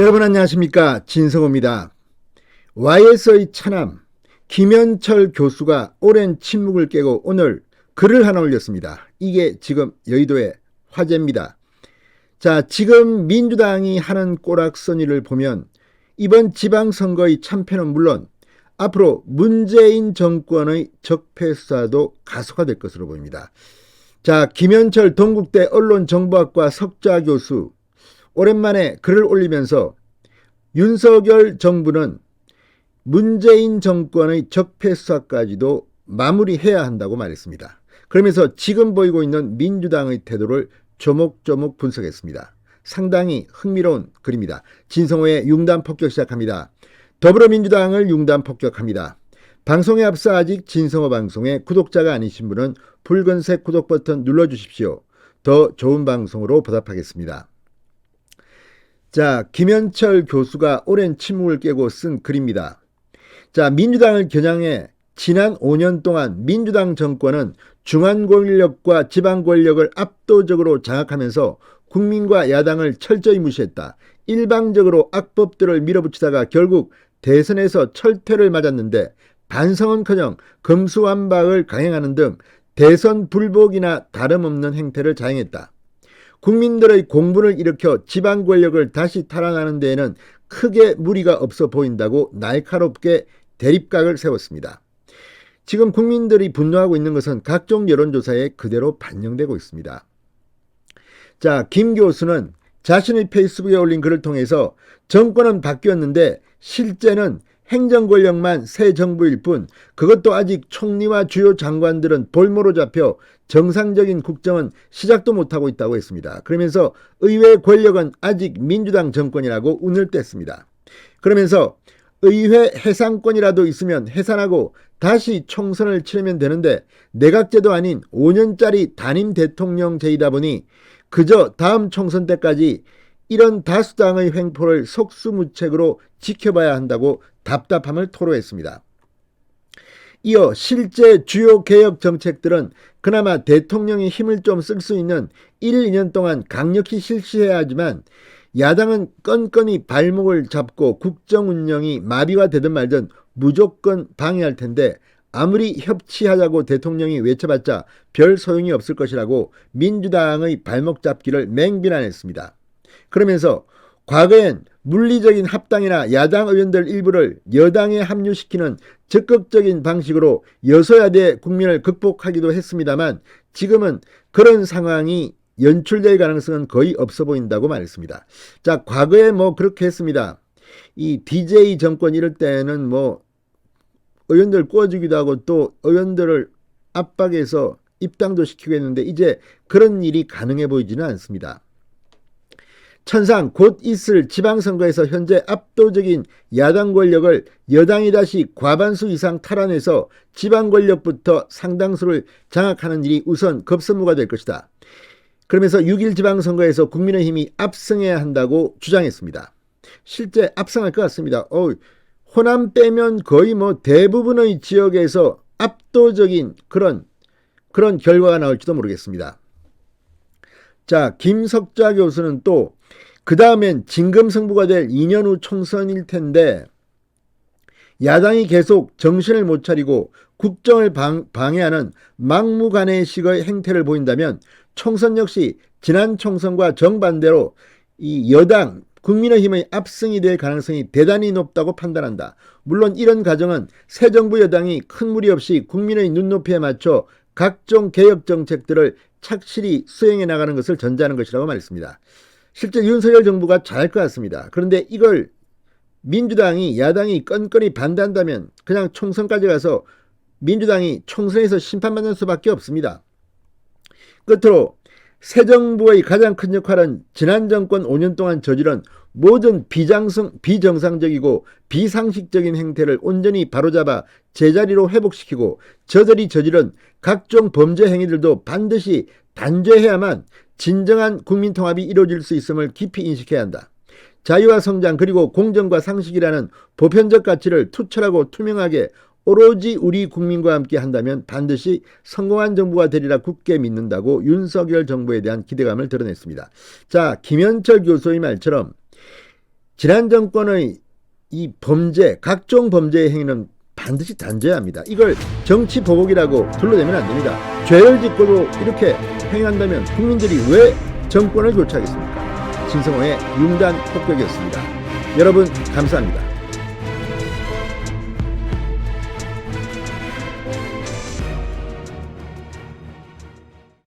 여러분 안녕하십니까, 진성호입니다. YS의 차남 김현철 교수가 오랜 침묵을 깨고 오늘 글을 하나 올렸습니다. 이게 지금 여의도의 화제입니다. 자, 지금 민주당이 하는 꼬락서니를 보면 이번 지방선거의 참패는 물론 앞으로 문재인 정권의 적폐수사도 가속화될 것으로 보입니다. 자, 김현철 동국대 언론정보학과 석좌 교수 오랜만에 글을 올리면서 윤석열 정부는 문재인 정권의 적폐수사까지도 마무리해야 한다고 말했습니다. 그러면서 지금 보이고 있는 민주당의 태도를 조목조목 분석했습니다. 상당히 흥미로운 글입니다. 진성호의 융단 폭격 시작합니다. 더불어민주당을 융단 폭격합니다. 방송에 앞서 아직 진성호 방송에 구독자가 아니신 분은 붉은색 구독 버튼 눌러주십시오. 더 좋은 방송으로 보답하겠습니다. 자, 김현철 교수가 오랜 침묵을 깨고 쓴 글입니다. 자, 민주당을 겨냥해 지난 5년 동안 민주당 정권은 중앙 권력과 지방 권력을 압도적으로 장악하면서 국민과 야당을 철저히 무시했다. 일방적으로 악법들을 밀어붙이다가 결국 대선에서 철퇴를 맞았는데 반성은커녕 검수완박을 강행하는 등 대선 불복이나 다름없는 행태를 자행했다. 국민들의 공분을 일으켜 지방 권력을 다시 탈환하는 데에는 크게 무리가 없어 보인다고 날카롭게 대립각을 세웠습니다. 지금 국민들이 분노하고 있는 것은 각종 여론조사에 그대로 반영되고 있습니다. 자, 김 교수는 자신의 페이스북에 올린 글을 통해서 정권은 바뀌었는데 실제는 행정권력만 새 정부일 뿐 그것도 아직 총리와 주요 장관들은 볼모로 잡혀 정상적인 국정은 시작도 못하고 있다고 했습니다. 그러면서 의회 권력은 아직 민주당 정권이라고 운을 뗐습니다. 그러면서 의회 해산권이라도 있으면 해산하고 다시 총선을 치르면 되는데 내각제도 아닌 5년짜리 단임 대통령제이다 보니 그저 다음 총선 때까지 이런 다수당의 횡포를 속수무책으로 지켜봐야 한다고 답답함을 토로했습니다. 이어 실제 주요 개혁 정책들은 그나마 대통령이 힘을 좀 쓸 수 있는 1, 2년 동안 강력히 실시해야 하지만 야당은 건건히 발목을 잡고 국정 운영이 마비가 되든 말든 무조건 방해할 텐데 아무리 협치하자고 대통령이 외쳐봤자 별 소용이 없을 것이라고 민주당의 발목 잡기를 맹비난했습니다. 그러면서 과거엔 물리적인 합당이나 야당 의원들 일부를 여당에 합류시키는 적극적인 방식으로 여소야대 국민을 극복하기도 했습니다만 지금은 그런 상황이 연출될 가능성은 거의 없어 보인다고 말했습니다. 자, 과거에 그렇게 했습니다. 이 DJ 정권 이럴 때는 의원들 꼬아주기도 하고 또 의원들을 압박해서 입당도 시키고 했는데 이제 그런 일이 가능해 보이지는 않습니다. 천상 곧 있을 지방선거에서 현재 압도적인 야당 권력을 여당이 다시 과반수 이상 탈환해서 지방 권력부터 상당수를 장악하는 일이 우선 급선무가 될 것이다. 그러면서 6.1 지방선거에서 국민의힘이 압승해야 한다고 주장했습니다. 실제 압승할 것 같습니다. 호남 빼면 거의 대부분의 지역에서 압도적인 그런 결과가 나올지도 모르겠습니다. 자, 김석좌 교수는 또 그 다음엔 진검승부가 될 2년 후 총선일 텐데 야당이 계속 정신을 못 차리고 국정을 방해하는 막무가내식의 행태를 보인다면 총선 역시 지난 총선과 정반대로 이 여당 국민의힘의 압승이 될 가능성이 대단히 높다고 판단한다. 물론 이런 가정은 새 정부 여당이 큰 무리 없이 국민의 눈높이에 맞춰 각종 개혁 정책들을 착실히 수행해 나가는 것을 전제하는 것이라고 말했습니다. 실제 윤석열 정부가 잘할 것 같습니다. 그런데 이걸 민주당이 야당이 건건히 반대한다면 그냥 총선까지 가서 민주당이 총선에서 심판받는 수밖에 없습니다. 끝으로 새 정부의 가장 큰 역할은 지난 정권 5년 동안 저지른 모든 비정상적이고 비상식적인 행태를 온전히 바로잡아 제자리로 회복시키고 저들이 저지른 각종 범죄 행위들도 반드시 단죄해야만 진정한 국민통합이 이루어질 수 있음을 깊이 인식해야 한다. 자유와 성장 그리고 공정과 상식이라는 보편적 가치를 투철하고 투명하게 오로지 우리 국민과 함께 한다면 반드시 성공한 정부가 되리라 굳게 믿는다고 윤석열 정부에 대한 기대감을 드러냈습니다. 자, 김현철 교수의 말처럼 지난 정권의 이 범죄, 각종 범죄의 행위는 반드시 단죄해야 합니다. 이걸 정치 보복이라고 둘러대면 안 됩니다. 죄를 짓고도 이렇게 행한다면 국민들이 왜 정권을 교체하겠습니까? 진성호의 융단 폭격이었습니다. 여러분 감사합니다.